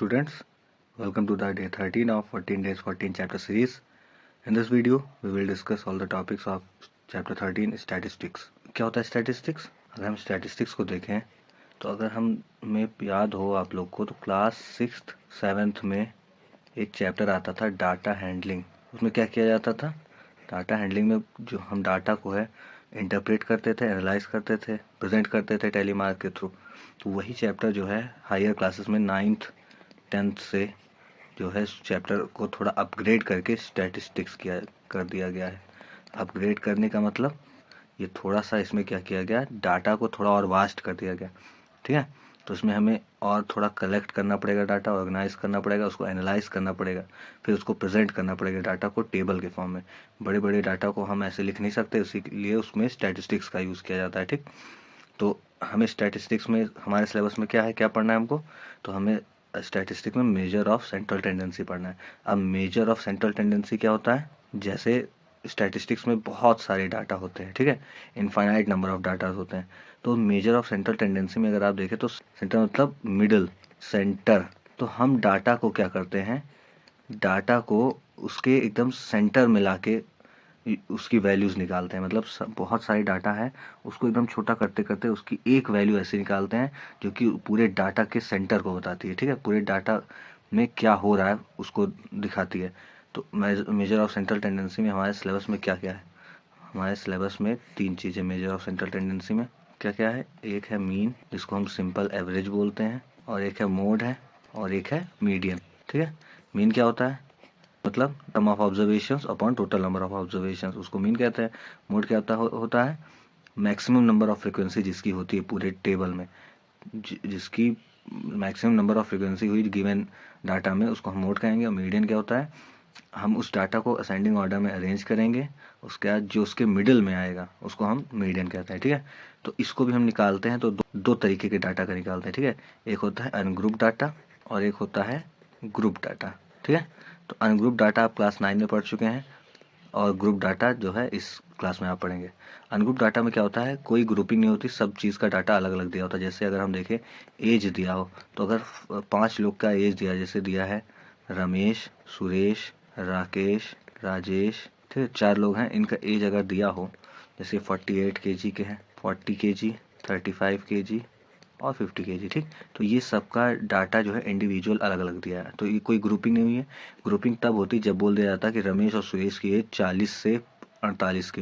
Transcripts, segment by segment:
students, welcome to the day 13 of 14 days 14 chapter series. In this video, we will discuss all the topics of chapter 13 statistics. क्या होता है statistics? अगर हम statistics को देखें तो अगर हमें याद हो आप लोग को तो क्लास 6th 7th में एक चैप्टर आता था डाटा हैंडलिंग। उसमें क्या किया जाता था? डाटा हैंडलिंग में जो हम डाटा को है इंटरप्रेट करते थे, एनालाइज करते थे, प्रेजेंट करते थे टेलीमार्क के थ्रू। तो वही चैप्टर जो है हायर क्लासेस में 9th 10th से जो है चैप्टर को थोड़ा अपग्रेड करके स्टैटिस्टिक्स कर दिया गया है। अपग्रेड करने का मतलब ये थोड़ा सा इसमें क्या किया गया, डाटा को थोड़ा और वास्ट कर दिया गया। ठीक है, तो इसमें हमें और थोड़ा कलेक्ट करना पड़ेगा, डाटा ऑर्गेनाइज करना पड़ेगा, उसको एनालाइज करना पड़ेगा, फिर उसको प्रेजेंट करना पड़ेगा डाटा को टेबल के फॉर्म में। बड़े बड़े डाटा को हम ऐसे लिख नहीं सकते, इसीलिए उसमें स्टैटिस्टिक्स का यूज़ किया जाता है। ठीक, तो हमें स्टैटिस्टिक्स में हमारे सिलेबस में क्या पढ़ना है हमको, तो हमें स्टैटिस्टिक्स में मेजर ऑफ सेंट्रल टेंडेंसी पढ़ना है। अब मेजर ऑफ सेंट्रल टेंडेंसी क्या होता है? जैसे स्टैटिस्टिक्स में बहुत सारे डाटा होते हैं, ठीक है, इनफाइनाइट नंबर ऑफ डाटा होते हैं। तो मेजर ऑफ सेंट्रल टेंडेंसी में अगर आप देखें तो सेंटर मतलब मिडल, सेंटर। तो हम डाटा को क्या करते हैं, डाटा को उसके एकदम सेंटर में लाके उसकी वैल्यूज़ निकालते हैं। मतलब बहुत सारे डाटा है, उसको एकदम छोटा करते करते उसकी एक वैल्यू ऐसे निकालते हैं जो कि पूरे डाटा के सेंटर को बताती है। ठीक है, पूरे डाटा में क्या हो रहा है उसको दिखाती है। तो मेजर ऑफ सेंट्रल टेंडेंसी में हमारे सिलेबस में क्या क्या है? हमारे सिलेबस में 3 चीज़ें मेजर ऑफ सेंट्रल टेंडेंसी में क्या क्या है। एक है मीन, जिसको हम सिंपल एवरेज बोलते हैं, और एक है मोड है, और एक है मीडियन। ठीक है, मीन क्या होता है? मतलब number of observations upon total number of observations, उसको मीन कहते हैं। मोड क्या होता है? मैक्सिमम नंबर ऑफ फ्रिक्वेंसी जिसकी होती है पूरे टेबल में, जिसकी मैक्सिमम नंबर ऑफ फ्रिक्वेंसी हुई गिवन डाटा में, उसको हम मोड कहेंगे। और मीडियन क्या होता है? हम उस डाटा को असेंडिंग ऑर्डर में अरेंज करेंगे, उसके बाद जो उसके मिडिल में आएगा उसको हम मीडियन कहते हैं। ठीक है, तो इसको भी हम निकालते हैं तो दो तरीके के डाटा का निकालते हैं। ठीक है, एक होता है अनग्रुप डाटा और एक होता है ग्रुप डाटा। ठीक है, तो अनग्रुप डाटा आप क्लास 9 में पढ़ चुके हैं और ग्रुप डाटा जो है इस क्लास में आप पढ़ेंगे। अनग्रुप डाटा में क्या होता है, कोई ग्रुपिंग नहीं होती, सब चीज़ का डाटा अलग अलग दिया होता है। जैसे अगर हम देखें एज दिया हो, तो अगर 5 लोग का एज दिया, जैसे दिया है रमेश, सुरेश, राकेश, राजेश, ठीक है, 4 लोग हैं, इनका एज अगर दिया हो, जैसे 48 kg के हैं, 40 kg, 35 kg और 50 kg। ठीक, तो ये सबका डाटा जो है इंडिविजुअल अलग अलग दिया है, तो ये कोई ग्रुपिंग नहीं हुई है। ग्रुपिंग तब होती जब बोल दिया जाता कि रमेश और सुरेश की एज 40 से 48 के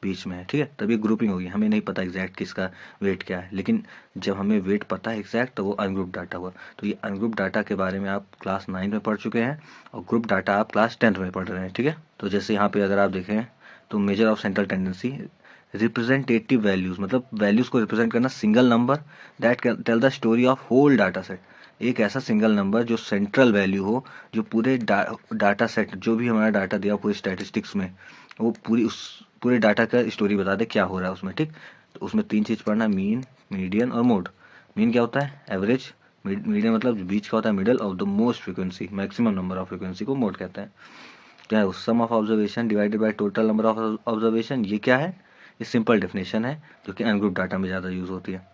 बीच में है। ठीक है, तब ये ग्रुपिंग होगी। हमें नहीं पता एग्जैक्ट किसका वेट क्या है, लेकिन जब हमें वेट पता है एग्जैक्ट, तो वो अनग्रुप डाटा हुआ। तो ये अनग्रुप डाटा के बारे में आप क्लास 9 में पढ़ चुके हैं और ग्रुप डाटा आप क्लास 10th में पढ़ रहे हैं। ठीक है, तो जैसे यहाँ पे अगर आप देखें तो measure of central tendency, representative values, मतलब वैल्यूज को रिप्रेजेंट करना, single number that can tell the story of whole data set. एक ऐसा सिंगल नंबर जो सेंट्रल वैल्यू हो, जो पूरे डाटा सेट, जो भी हमारा डाटा दिया पूरे स्टैटिस्टिक्स में, वो पूरे डाटा का स्टोरी बता दे क्या हो रहा है उसमें। ठीक, तो उसमें 3 चीज़ पढ़ना, मीन, मीडियन और मोड। मीन क्या होता है? एवरेज। मीडियन मतलब बीच का होता है, middle of the most frequency, maximum number of frequency को मोड कहते हैं। क्या है? Sum of observation divided by total number of observation. ये क्या है? ये सिंपल डेफिनेशन है जो कि अनग्रुप डाटा में ज़्यादा यूज़ होती है।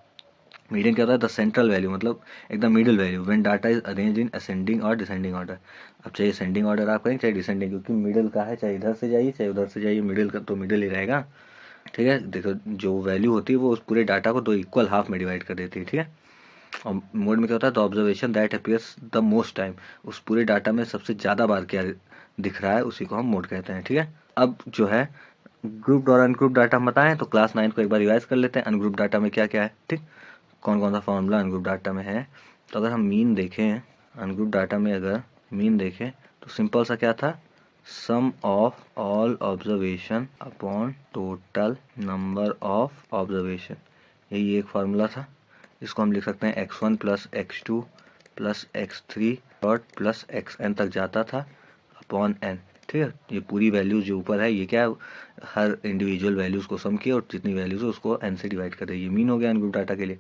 मीडियन क्या होता है? द सेंट्रल वैल्यू, मतलब एकदम middle value when data is arrange in ascending और डिसेंडिंग ऑर्डर। अब चाहे असेंडिंग ऑर्डर आप करें चाहे डिसेंडिंग, क्योंकि मिडिल का है, चाहे इधर से जाइए चाहे उधर से जाइए, मिडिल का तो मिडिल ही रहेगा। ठीक है, देखो जो वैल्यू होती है वो उस पूरे डाटा को 2 इक्वल हाफ में डिवाइड कर देती है। ठीक है, और मोड में क्या होता है? The observation that appears the most time, उस पूरे डाटा में सबसे ज़्यादा बार क्या दिख रहा है उसी को हम मोड कहते हैं। ठीक है, अब जो है ग्रुप और अनग्रुप डाटा हम बताएं तो क्लास 9 को एक बार रिवाइज कर लेते हैं। अनग्रुप डाटा में क्या क्या है, ठीक, कौन कौन सा फॉर्मूला अनग्रुप डाटा में है। तो अगर हम मीन देखें, अनग्रुप डाटा में अगर मीन देखें तो सिंपल सा क्या था, sum of all observation upon total number of observation, यही एक फार्मूला था। इसको हम लिख सकते हैं x1 plus x2 plus x3 dot plus xn तक जाता था अपॉन n। ठीक है, ये पूरी वैल्यूज जो ऊपर है ये क्या है, हर इंडिविजुअल वैल्यूज को सम किया और जितनी वैल्यूज है उसको n से डिवाइड कर रही है। ये मीन हो गया अनग्रुप डाटा के लिए।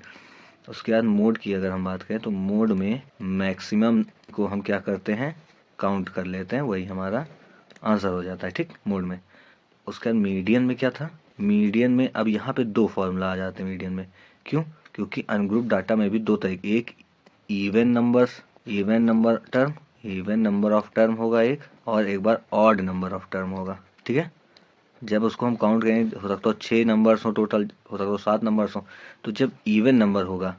उसके बाद मोड की अगर हम बात करें तो मोड में मैक्सिमम को हम क्या करते हैं, काउंट कर लेते हैं, वही हमारा आंसर हो जाता है। ठीक, मोड में। उसके बाद मीडियन में क्या था, मीडियन में अब यहाँ पे 2 फॉर्मूला आ जाते हैं मीडियन में। क्यों? क्योंकि अनग्रुप डाटा में भी 2 तरीके, एक even numbers even number of term होगा एक, और एक बार ऑड नंबर ऑफ टर्म होगा। ठीक है, जब उसको हम काउंट करेंगे, हो सकता है 6 नंबर्स हो टोटल, हो सकता है 7 नंबर्स हो। तो जब इवन नंबर होगा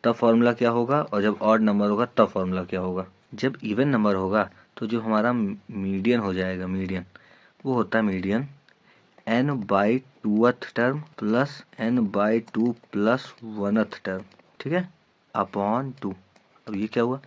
तब फॉर्मूला क्या होगा, और जब ऑड नंबर होगा तब फॉर्मूला क्या होगा। जब इवन नंबर होगा तो जो हमारा मीडियन हो जाएगा, मीडियन वो होता है median n/2th term plus n/2 plus 1th term. ठीक है, अपॉन 2। अब ये क्या हुआ,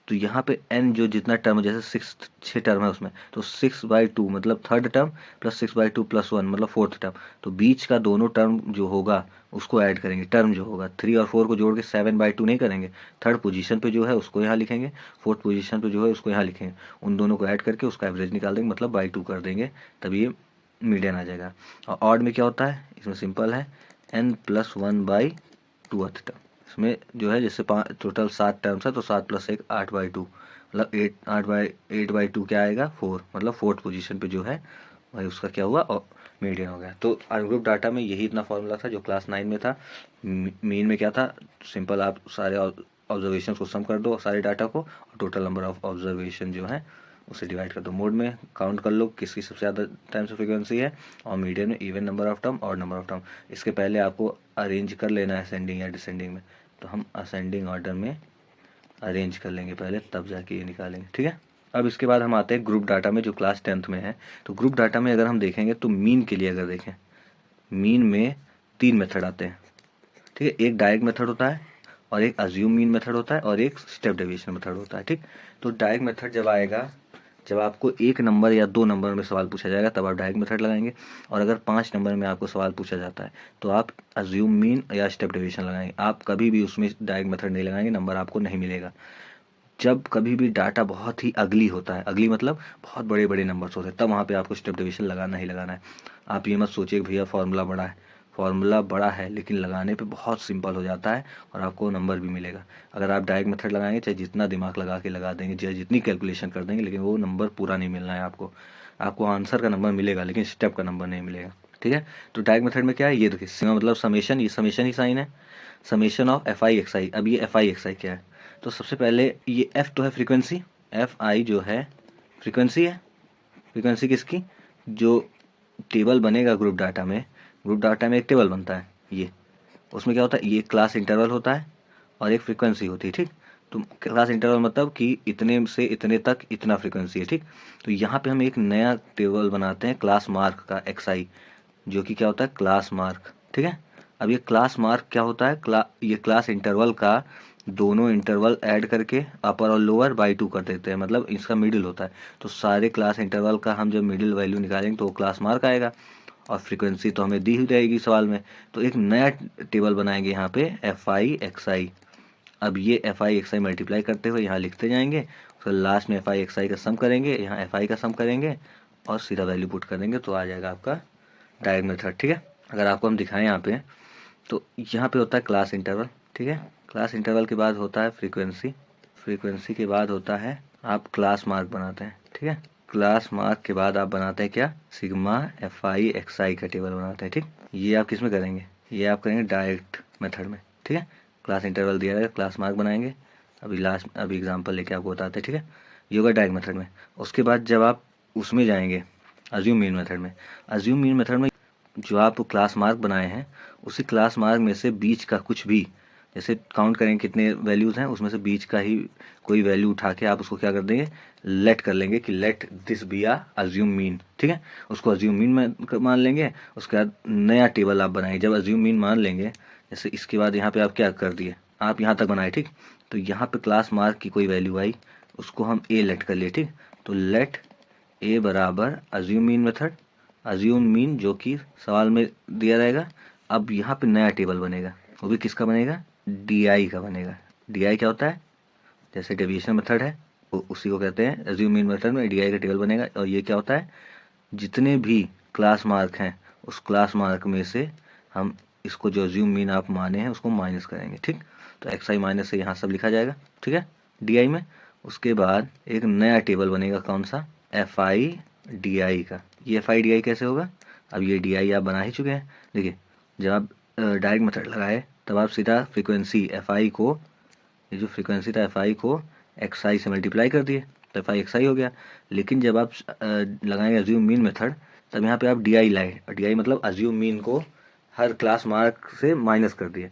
तो यहाँ पे n जो जितना टर्म है, जैसे 6 टर्म है उसमें, तो 6/2 मतलब थर्ड टर्म प्लस 6/2 प्लस 1 मतलब फोर्थ टर्म। तो बीच का दोनों टर्म जो होगा उसको ऐड करेंगे। टर्म जो होगा 3 और 4 को जोड़ के 7/2 नहीं करेंगे, थर्ड पोजीशन पे जो है उसको यहाँ लिखेंगे, फोर्थ पोजीशन पे जो है उसको यहाँ लिखेंगे, उन दोनों को ऐड करके उसका एवरेज निकाल देंगे, मतलब बाई 2 कर देंगे, तभी ये मीडियन आ जाएगा। और ऑड में क्या होता है, इसमें सिंपल है n+1/2th टर्म। इसमें जो है जैसे टोटल 7 टर्म्स है तो 7 + 1 8/2, मतलब 8/2 क्या आएगा 4, मतलब फोर्थ पोजीशन पे जो है भाई उसका क्या हुआ, और मीडियन हो गया। तो अनग्रुप डाटा में यही इतना फॉर्मूला था जो क्लास 9 में था। मीन में क्या था, सिंपल आप सारे ऑब्जर्वेशन को सम कर दो सारे डाटा को, और टोटल नंबर ऑफ ऑब्जर्वेशन जो है उसे डिवाइड कर दो। मोड में काउंट कर लो किसकी सबसे ज़्यादा टाइम्स ऑफ फ्रीक्वेंसी है, और मीडियन में इवन नंबर ऑफ टर्म और नंबर ऑफ टर्म। इसके पहले आपको अरेंज कर लेना है असेंडिंग या डिसेंडिंग में, तो हम असेंडिंग ऑर्डर में अरेंज कर लेंगे पहले, तब जाके ये निकालेंगे। ठीक है, अब इसके बाद हम आते हैं ग्रुप डाटा में जो क्लास 10th में है। तो ग्रुप डाटा में अगर हम देखेंगे तो मीन के लिए अगर देखें, मीन में 3 मेथड आते हैं। ठीक है, एक डायरेक्ट मेथड होता है, और एक अज्यूम मीन मेथड होता है, और एक स्टेप डेविएशन मेथड होता है। ठीक, तो डायरेक्ट मेथड जब आएगा, जब आपको 1 नंबर या 2 नंबर में सवाल पूछा जाएगा तब आप डायरेक्ट मेथड लगाएंगे, और अगर 5 नंबर में आपको सवाल पूछा जाता है तो आप अज्यूम मीन या स्टेप डेविएशन लगाएंगे। आप कभी भी उसमें डायरेक्ट मेथड नहीं लगाएंगे, नंबर आपको नहीं मिलेगा। जब कभी भी डाटा बहुत ही अगली होता है, अगली मतलब बहुत बड़े बड़े नंबर्स होते हैं, तब वहाँ पे आपको स्टेप डेविएशन लगाना ही लगाना है। आप ये मत सोचिए कि भैया फार्मूला बड़ा है, फार्मूला बड़ा है लेकिन लगाने पे बहुत सिंपल हो जाता है और आपको नंबर भी मिलेगा। अगर आप डायरेक्ट मेथड लगाएंगे, चाहे जितना दिमाग लगा के लगा देंगे, चाहे जितनी कैलकुलेशन कर देंगे, लेकिन वो नंबर पूरा नहीं मिलना है आपको। आपको आंसर का नंबर मिलेगा लेकिन स्टेप का नंबर नहीं मिलेगा। ठीक है, तो डायरेक्ट मेथड में क्या है, ये देखिए सिग्मा मतलब समेशन, ये समेशन ही साइन है, समेशन ऑफ fi xi। अब ये fi xi क्या है, तो सबसे पहले ये f तो है फ्रीक्वेंसी, fi जो है फ्रीक्वेंसी है। फ्रीक्वेंसी किसकी, जो टेबल बनेगा ग्रुप डाटा में, ग्रुप डाटा में एक टेबल बनता है, ये उसमें क्या होता है, ये क्लास इंटरवल होता है और एक फ्रीक्वेंसी होती है। ठीक, तो क्लास इंटरवल मतलब कि इतने से इतने तक इतना फ्रीक्वेंसी है। ठीक, तो यहाँ पे हम एक नया टेबल बनाते हैं क्लास मार्क का xi, जो कि क्या होता है क्लास मार्क। ठीक है, अब ये क्लास मार्क क्या होता है, ये क्लास इंटरवल का दोनों इंटरवल ऐड करके अपर और लोअर बाई 2 कर देते हैं, मतलब इसका मिडिल होता है। तो सारे क्लास इंटरवल का हम जब मिडिल वैल्यू निकालेंगे तो वो क्लास मार्क आएगा, और फ्रीक्वेंसी तो हमें दी ही रहेगी सवाल में। तो एक नया टेबल बनाएंगे यहाँ पे fi xi। अब ये fi xi मल्टीप्लाई करते हुए यहाँ लिखते जाएंगे, फिर लास्ट में fi xi का सम करेंगे, यहाँ fi का सम करेंगे और सीधा वैल्यू पुट कर देंगे, तो आ जाएगा आपका डायरेक्ट मेथड। ठीक है, अगर आपको हम दिखाएं यहाँ पे, तो यहाँ पे होता है क्लास इंटरवल। ठीक है, क्लास इंटरवल के बाद होता है फ्रीक्वेंसी, फ्रीक्वेंसी के बाद होता है आप क्लास मार्क बनाते हैं। ठीक है, क्लास मार्क के बाद आप बनाते हैं क्या, सिग्मा fi xi का टेबल बनाते हैं। ठीक, ये आप किस में करेंगे, ये आप करेंगे डायरेक्ट मेथड में। ठीक है, क्लास इंटरवल दिया रहेगा, क्लास मार्क बनाएंगे। अभी एग्जांपल लेके आपको बताते हैं। ठीक है, ये होगा डायरेक्ट मेथड में। उसके बाद जब आप उसमें जाएंगे अज्यूम मीन मेथड में, अज्यूम मीन मेथड में जो आप क्लास मार्क बनाए हैं उसी क्लास मार्क में से बीच का कुछ भी, जैसे काउंट करेंगे कितने वैल्यूज़ हैं, उसमें से बीच का ही कोई वैल्यू उठा के आप उसको क्या कर देंगे, लेट कर लेंगे कि let this be a assume mean. ठीक है, उसको अज्यूम मीन में मान लेंगे। उसके बाद नया टेबल आप बनाएंगे, जब अज्यूम मीन मान लेंगे, जैसे इसके बाद यहाँ पे आप क्या कर दिए, आप यहाँ तक बनाए। ठीक, तो यहाँ पे क्लास मार्क की कोई वैल्यू आई, उसको हम ए लेट कर लिए। ठीक, तो लेट ए बराबर assume mean method, assume mean जो कि सवाल में दिया रहेगा। अब यहाँ पे नया टेबल बनेगा, वो भी किसका बनेगा, डी का बनेगा। डी क्या होता है, जैसे डेविएशन मेथड है उसी को कहते हैं अज्यूम मीन मेथड में डी का टेबल बनेगा। और ये क्या होता है, जितने भी क्लास मार्क हैं उस क्लास मार्क में से हम इसको जो अज्यूम मीन आप माने हैं उसको माइनस करेंगे। ठीक, तो xi माइनस से यहाँ सब लिखा जाएगा। ठीक है, डी में। उसके बाद एक नया टेबल बनेगा, कौन सा, fi का। ये fi कैसे होगा, अब ये डी आप बना ही चुके हैं। देखिए, जब आप डायरेक्ट मेथड लगाए तब आप सीधा फ्रीक्वेंसी fi को, ये जो फ्रीक्वेंसी था fi को एक्स आई से मल्टीप्लाई कर दिए तो एफ आई एक्स आई हो गया। लेकिन जब आप लगाएंगे अज्यूम मीन मेथड, तब यहाँ पे आप डी आई लाए, डी आई मतलब अज्यूम मीन को हर क्लास मार्क से माइनस कर दिए।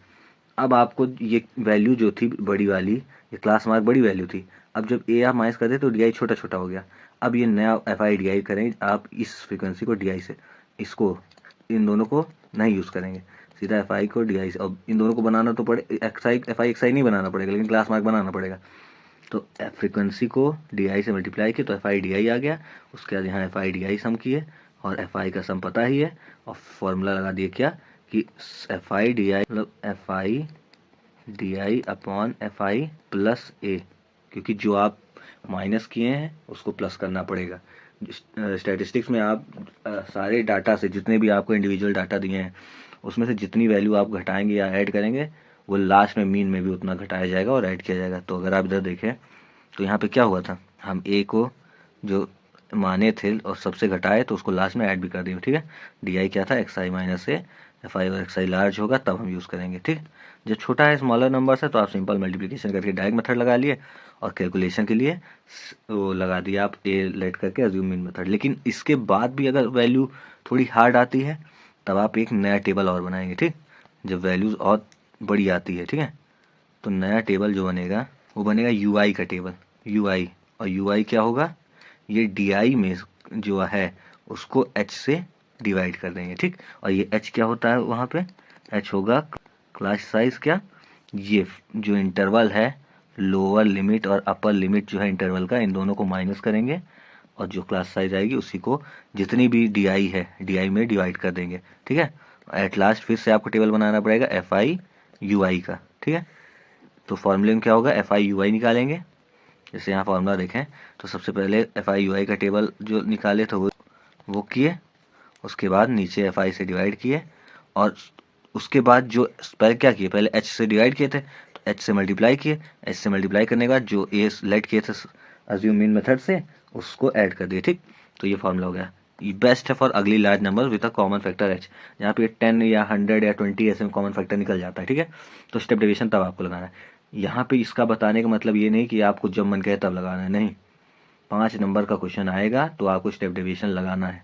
अब आपको ये वैल्यू जो थी बड़ी वाली, ये क्लास मार्क बड़ी वैल्यू थी, अब जब ए आप माइनस कर दे तो डी आई छोटा छोटा हो गया। अब ये नया एफ आई डी आई करेंगे आप इस फ्रिक्वेंसी को डी आई से, इसको इन दोनों को नहीं यूज़ करेंगे, सीधा एफ आई को डी आई से। अब इन दोनों को बनाना तो पड़े, X I F I X I नहीं बनाना पड़ेगा, लेकिन क्लास मार्क बनाना पड़ेगा। तो फ्रिक्वेंसी को डी आई से मल्टीप्लाई किया तो एफ आई डी आई आ गया। उसके बाद यहाँ एफ आई डी आई सम किए, और एफ आई का सम पता ही है, और फॉर्मूला लगा दिए क्या कि एफ आई डी आई मतलब F I D I upon F I plus A, क्योंकि जो आप माइनस किए हैं उसको प्लस करना पड़ेगा। स्टैटिस्टिक्स में आप सारे डाटा से जितने भी आपको इंडिविजुअल डाटा दिए हैं उसमें से जितनी वैल्यू आप घटाएंगे या ऐड करेंगे वो लास्ट में मीन में भी उतना घटाया जाएगा और ऐड किया जाएगा। तो अगर आप इधर देखें तो यहाँ पे क्या हुआ था, हम ए को जो माने थे और सबसे घटाए तो उसको लास्ट में ऐड भी कर दिए, ठीक है। डी आई क्या था, x I minus A, F I और एक्स आई लार्ज होगा तब हम यूज़ करेंगे, ठीक। जब छोटा है स्मॉलर नंबर है तो आप सिंपल मल्टीप्लिकेशन करके डायरेक्ट मेथड लगा लिए, और कैलकुलेशन के लिए वो लगा दिया आप ए लेट करके अज्यूम मीन मेथड। लेकिन इसके बाद भी अगर वैल्यू थोड़ी हार्ड आती है तब आप एक नया टेबल और बनाएंगे, ठीक। जब वैल्यूज़ और बड़ी आती है, ठीक है, तो नया टेबल जो बनेगा वो बनेगा यू आई का टेबल, यू आई। और यू आई क्या होगा, ये डी आई में जो है उसको एच से डिवाइड कर देंगे, ठीक। और ये एच क्या होता है वहाँ पे, एच होगा क्लास साइज, क्या ये जो इंटरवल है लोअर लिमिट और अपर लिमिट जो है इंटरवल का, इन दोनों को माइनस करेंगे और जो क्लास साइज आएगी उसी को जितनी भी डी आई है डी आई में डिवाइड कर देंगे, ठीक है। एट लास्ट फिर से आपको टेबल बनाना पड़ेगा एफ आई यू आई का, ठीक है। तो फॉर्मूले में क्या होगा, एफ आई यू आई निकालेंगे। जैसे यहाँ फॉर्मूला देखें तो सबसे पहले एफ आई यू आई का टेबल जो निकाले तो वो किए, उसके बाद नीचे एफ आई से डिवाइड किए, और उसके बाद जो पहले क्या किए, पहले एच से डिवाइड किए थे तो एच से मल्टीप्लाई किए, एच से मल्टीप्लाई करने के बाद जो ए लेट किए थे अज्यूम मीन मेथड से उसको ऐड कर दिए, ठीक। तो ये फॉर्मूला हो गया। ये बेस्ट है फॉर अगली large number with a common factor H, जहाँ पे 10 या 100 या 20 ऐसे कॉमन फैक्टर निकल जाता है, ठीक है। तो स्टेप डिवीजन तब आपको लगाना है। यहाँ पे इसका बताने का मतलब ये नहीं कि आपको जब मन कहे तब लगाना है, नहीं। 5 नंबर का क्वेश्चन आएगा तो आपको स्टेप डिवीजन लगाना है,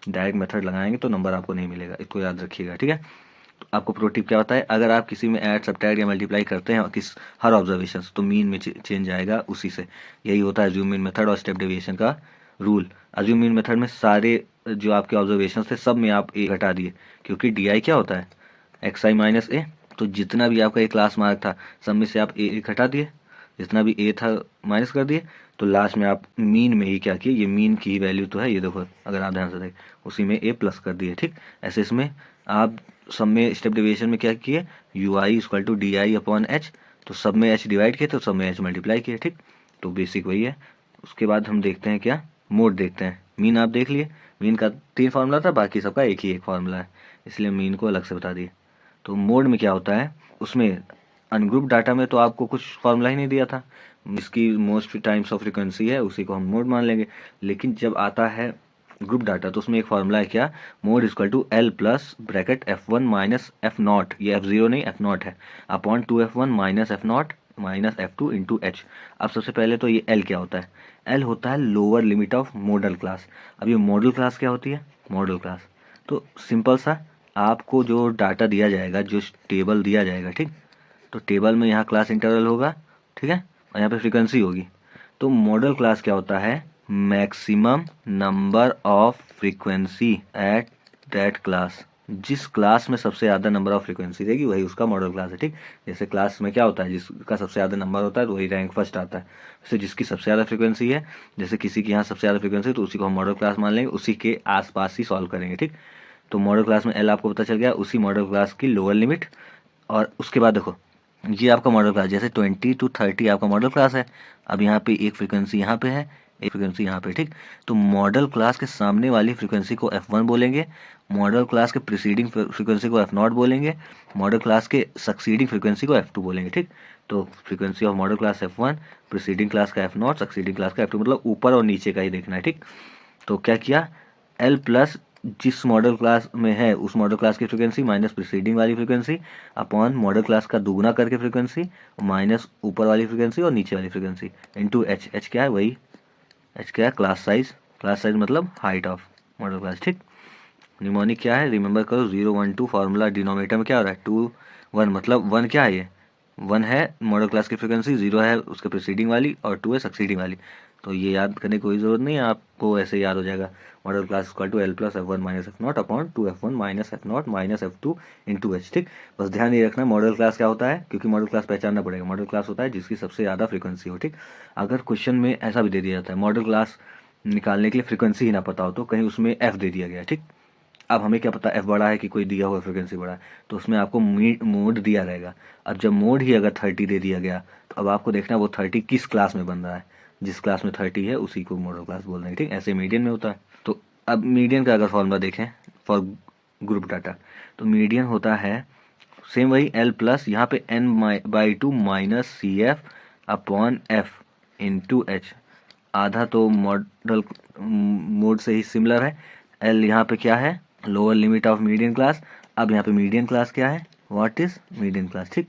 डायरेक्ट मेथड लगाएंगे तो नंबर आपको नहीं मिलेगा, इसको याद रखिएगा, ठीक है। तो आपको प्रो टिप क्या होता है, अगर आप किसी में ऐड सब्ट्रैक्ट या मल्टीप्लाई करते हैं किस हर ऑब्जर्वेशन तो मीन में चेंज आएगा उसी से। यही होता है अज्यूम मीन मेथड और स्टेप डेविएशन का रूल। अज्यूम मीन मेथड में सारे जो आपके ऑब्जर्वेशन थे सब में आप ए घटा दिए, क्योंकि डी आई क्या होता है, एक्स आई माइनस ए। तो जितना भी आपका ए क्लास मार्क था सब में से आप ए घटा दिए, जितना भी ए था माइनस कर दिए, तो लास्ट में आप मीन में ही क्या किए, ये मीन की ही वैल्यू तो है, ये देखो अगर आप ध्यान से देखें उसी में ए प्लस कर दिए, ठीक। ऐसे इसमें आप सब में स्टेप डिवीजन में क्या किए, U I equal to D I upon H, तो सब में एच डिवाइड किए तो सब में एच मल्टीप्लाई किए, ठीक। तो बेसिक वही है। उसके बाद हम देखते हैं क्या, मोड देखते हैं। मीन आप देख लिए, मीन का 3 फार्मूला था, बाकी सबका एक ही एक फार्मूला है, इसलिए मीन को अलग से बता दिए। तो मोड में क्या होता है, उसमें अनग्रुप डाटा में तो आपको कुछ फार्मूला ही नहीं दिया था, इसकी मोस्ट टाइम्स ऑफ फ्रिक्वेंसी है उसी को हम मोड मान लेंगे। लेकिन जब आता है ग्रुप डाटा तो उसमें एक फार्मूला है क्या, mode equal to L plus bracket F1 minus F not, ये F0 नहीं F0 है, upon 2F1 minus F not minus F2 into H. अब सबसे पहले तो ये एल क्या होता है, एल होता है lower limit of model class. अब ये मॉडल क्लास क्या होती है, मॉडल क्लास तो सिंपल सा आपको जो डाटा दिया जाएगा, जो टेबल दिया जाएगा, ठीक, तो टेबल में यहाँ क्लास इंटरवल होगा, ठीक है, और यहाँ पे फ्रीक्वेंसी होगी। तो मॉडल क्लास क्या होता है, maximum number of frequency at that class, जिस क्लास में सबसे ज़्यादा नंबर ऑफ फ्रीक्वेंसी रहेगी वही उसका मॉडल क्लास है, ठीक। जैसे क्लास में क्या होता है, जिसका सबसे ज़्यादा नंबर होता है तो वही रैंक फर्स्ट आता है। जैसे जिसकी सबसे ज़्यादा फ्रीक्वेंसी है, जैसे किसी के यहाँ सबसे ज़्यादा फ्रीक्वेंसी है तो उसी को हम मॉडल क्लास मान लेंगे, उसी के आसपास ही सॉल्व करेंगे, ठीक। तो मॉडल क्लास में एल आपको पता चल गया, उसी मॉडल क्लास की लोअर लिमिट। और उसके बाद देखो ये आपका मॉडल क्लास, जैसे 20 to 30 आपका मॉडल क्लास है। अब यहाँ पे एक फ्रीक्वेंसी यहाँ पे है, एक फ्रीक्वेंसी यहाँ पे, ठीक। तो मॉडल क्लास के सामने वाली फ्रीक्वेंसी को F1 बोलेंगे, मॉडल क्लास के प्रीसीडिंग फ्रीक्वेंसी को F0 बोलेंगे, मॉडल क्लास के सक्सीडिंग फ्रीक्वेंसी को F2 बोलेंगे, ठीक। तो frequency of model class F1, preceding class का F0, सक्सीडिंग क्लास का F2, मतलब ऊपर और नीचे का ही देखना है, ठीक। तो क्या किया, L प्लस जिस मॉडल क्लास में है उस मॉडल क्लास की फ्रीक्वेंसी माइनस प्रीसीडिंग वाली फ्रीक्वेंसी अपॉन मॉडल क्लास का दुगुना करके फ्रीक्वेंसी माइनस ऊपर वाली फ्रीक्वेंसी और नीचे वाली फ्रीक्वेंसी इनटू एच। एच क्या है? वही एच क्या है? क्लास साइज मतलब हाइट ऑफ मॉडल क्लास। ठीक, निमोनिक क्या है? रिमेंबर करो 0 1 2 फार्मूला डिनोमिनेटर में क्या हो रहा है 2 1, मतलब 1 क्या है? ये 1 है मॉडल क्लास की फ्रीक्वेंसी, 0 है उसके प्रीसीडिंग वाली और 2 है सक्सीडिंग वाली। तो ये याद करने की कोई ज़रूरत नहीं है, आपको ऐसे याद हो जाएगा। Modal class equal to L plus F one minus F not upon 2f1 minus F not minus F two into H. ठीक, बस ध्यान ये रखना मॉडल क्लास क्या होता है, क्योंकि मॉडल क्लास पहचानना पड़ेगा। मॉडल क्लास होता है जिसकी सबसे ज़्यादा फ्रीक्वेंसी हो। ठीक, अगर क्वेश्चन में ऐसा भी दे दिया जाता है मॉडल क्लास निकालने के लिए फ्रीक्वेंसी ही ना पता हो तो कहीं उसमें एफ दे दिया गया। ठीक, अब हमें क्या पता एफ बड़ा है कि कोई दिया हुआ फ्रीक्वेंसी बड़ा है, तो उसमें आपको मोड दिया रहेगा। अब जब मोड ही अगर 30 दे दिया गया तो अब आपको देखना वो 30 किस क्लास में बन रहा है। जिस क्लास में 30 है उसी को मॉडल क्लास बोल रहे हैं। ठीक, ऐसे मीडियन में होता है। तो अब मीडियन का अगर फॉर्मूला देखें फॉर ग्रुप डाटा, तो मीडियन होता है सेम वही एल प्लस यहाँ पे n/2 minus C F upon F into H. आधा तो मॉडल मोड से ही सिमिलर है। एल यहाँ पे क्या है? Lower limit of median class. अब यहाँ पे मीडियन क्लास क्या है? What is median class? ठीक,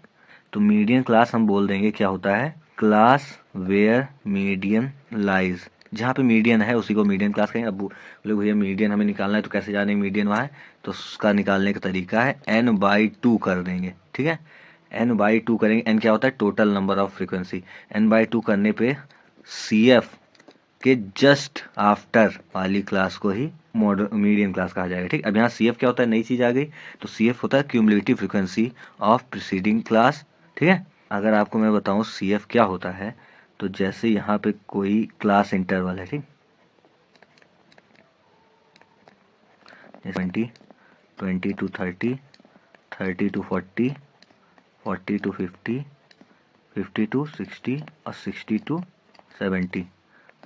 तो मीडियन क्लास हम बोल देंगे क्या होता है? Class where median lies. जहाँ पे मीडियन है उसी को मीडियन क्लास कहेंगे। अब बोले भैया मीडियन हमें निकालना है तो कैसे जाने मीडियन वहाँ है, तो उसका निकालने का तरीका है n/2 कर देंगे। ठीक है, n/2 करेंगे। n क्या होता है? Total number of frequency. n/2 करने पे सी एफ के जस्ट आफ्टर वाली क्लास को ही मॉडल मीडियन क्लास कहा जाएगा। ठीक, अब यहाँ सी एफ क्या होता है? नई चीज़ आ गई। तो सी एफ होता है cumulative frequency of preceding class. ठीक है, अगर आपको मैं बताऊँ सी एफ क्या होता है, तो जैसे यहाँ पे कोई क्लास इंटरवल है। ठीक, 20 20 to 30 30 to 40 40 to 50 50 to 60 और 60 to 70।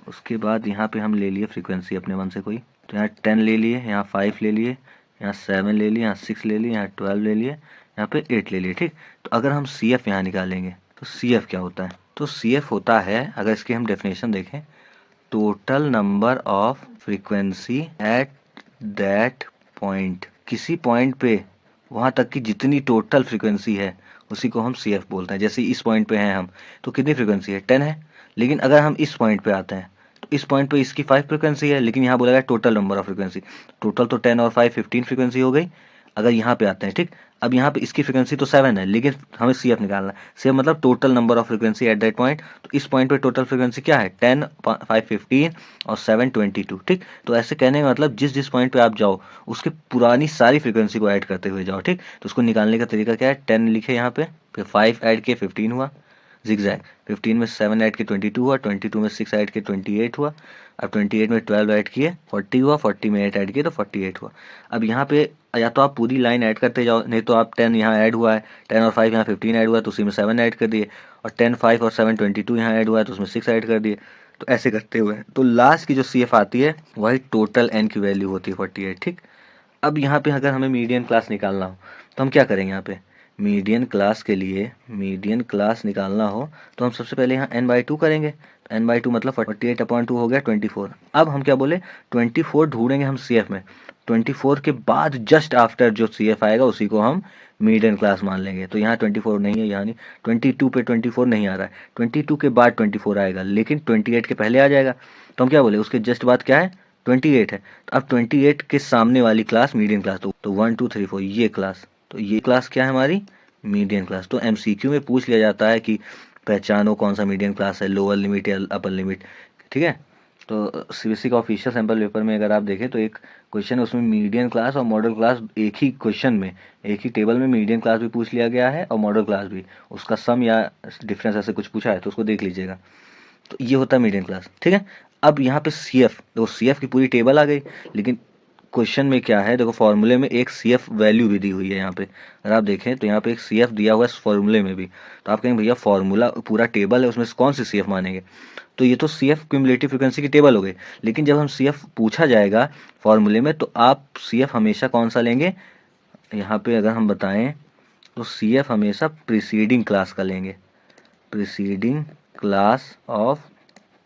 उसके बाद यहाँ पे हम ले लिए फ्रीक्वेंसी अपने मन से कोई, तो यहाँ 10 ले लिए, यहाँ 5 ले लिए, यहाँ 7 ले लिए, यहाँ 6 ले लिए, यहाँ 12 ले लिए, यहाँ पे 8 ले लिए। ठीक, तो अगर हम सी एफ यहाँ निकालेंगे तो सी एफ क्या होता है? तो सी एफ होता है, अगर इसकी हम डेफिनेशन देखें, total number of frequency at that point. किसी पॉइंट पे वहाँ तक की जितनी टोटल फ्रीक्वेंसी है उसी को हम सी एफ बोलते हैं। जैसे इस पॉइंट पे हैं हम, तो कितनी फ्रीक्वेंसी है? 10 है। लेकिन अगर हम इस पॉइंट पे आते हैं तो इस पॉइंट पे इसकी 5 फ्रीक्वेंसी है, लेकिन यहाँ बोला गया total number of frequency. Total तो 10 और 5 15 फ्रीक्वेंसी हो गई। अगर यहाँ पे आते हैं, ठीक, अब यहाँ पे इसकी फ्रीक्वेंसी तो 7 है, लेकिन हमें सी एफ निकालना है। सी एफ मतलब total number of frequency at that point. तो इस पॉइंट पे टोटल फ्रीक्वेंसी क्या है? 10 5 15 और 7 22। ठीक, तो ऐसे कहने का मतलब जिस जिस पॉइंट पे आप जाओ उसके पुरानी सारी फ्रीक्वेंसी को ऐड करते हुए जाओ। ठीक, तो उसको निकालने का तरीका क्या है? 10 लिखे यहाँ पे, फिर 5 ऐड किए 15 हुआ, जिगजैग 15 में 7 ऐड किए 22 हुआ, 22 में 6 ऐड किए 28 हुआ, अब 28 में 12 ऐड किए 40 हुआ, 40 में 8 ऐड किए तो 48 हुआ। अब यहाँ पे या तो आप पूरी लाइन ऐड करते जाओ, नहीं तो आप 10 यहाँ ऐड हुआ है, 10 और 5 यहाँ 15 ऐड हुआ है तो उसी में 7 ऐड कर दिए, और 10 5 और 7 22 यहाँ ऐड हुआ है तो उसमें 6 ऐड कर दिए। तो ऐसे करते हुए तो लास्ट की जो सी एफ आती है वही टोटल एन की वैल्यू होती है 48। ठीक, अब यहाँ पे अगर हमें मीडियन क्लास निकालना हो तो हम क्या करेंगे? यहाँ पे मीडियन क्लास के लिए मीडियन क्लास निकालना हो तो हम सबसे पहले यहाँ n/2 करेंगे। तो n/2 मतलब 48/2 हो गया 24। अब हम क्या बोले? 24 ढूंढेंगे हम सी एफ में। 24 के बाद जस्ट आफ्टर जो सी एफ आएगा उसी को हम मीडियन क्लास मान लेंगे। तो यहाँ 24 नहीं है, यहाँ नहीं। 22 पे 24 नहीं आ रहा है, 22 के बाद 24 आएगा, लेकिन 28 के पहले आ जाएगा। तो हम क्या बोले? उसके जस्ट बाद क्या है? 28 है। तो अब 28 के सामने वाली क्लास मीडियन क्लास, तो 1 2 3 4 ये क्लास, तो ये क्लास क्या है हमारी? Median class. तो एमसीक्यू में पूछ लिया जाता है कि पहचानो कौन सा मीडियन क्लास है, लोअर लिमिट या अपर लिमिट। ठीक है, तो सीबीएसई का ऑफिशियल सैम्पल पेपर में अगर आप देखें तो एक क्वेश्चन है उसमें मीडियन क्लास और मॉडल क्लास एक ही क्वेश्चन में, एक ही टेबल में मीडियन क्लास भी पूछ लिया गया है और मॉडल क्लास भी, उसका सम या डिफरेंस ऐसे कुछ पूछा है तो उसको देख लीजिएगा। तो ये होता है मीडियन क्लास। ठीक है, अब यहाँ पे सी एफ, देखो सी एफ की पूरी टेबल आ गई, लेकिन क्वेश्चन में क्या है? देखो फॉर्मूले में एक सी एफ वैल्यू भी दी हुई है। यहाँ पे अगर आप देखें तो यहाँ पे एक सी एफ दिया हुआ है फॉर्मूले में भी। तो आप कहेंगे भैया फॉर्मूला पूरा टेबल है उसमें से कौन सी सी एफ मानेंगे? तो ये तो सी एफ क्यूमुलेटिव फ्रीक्वेंसी की टेबल हो गई, लेकिन जब हम सी एफ पूछा जाएगा फॉर्मूले में तो आप सी एफ हमेशा कौन सा लेंगे? यहाँ पे अगर हम बताएं तो सी एफ हमेशा प्रीसीडिंग क्लास का लेंगे, preceding class of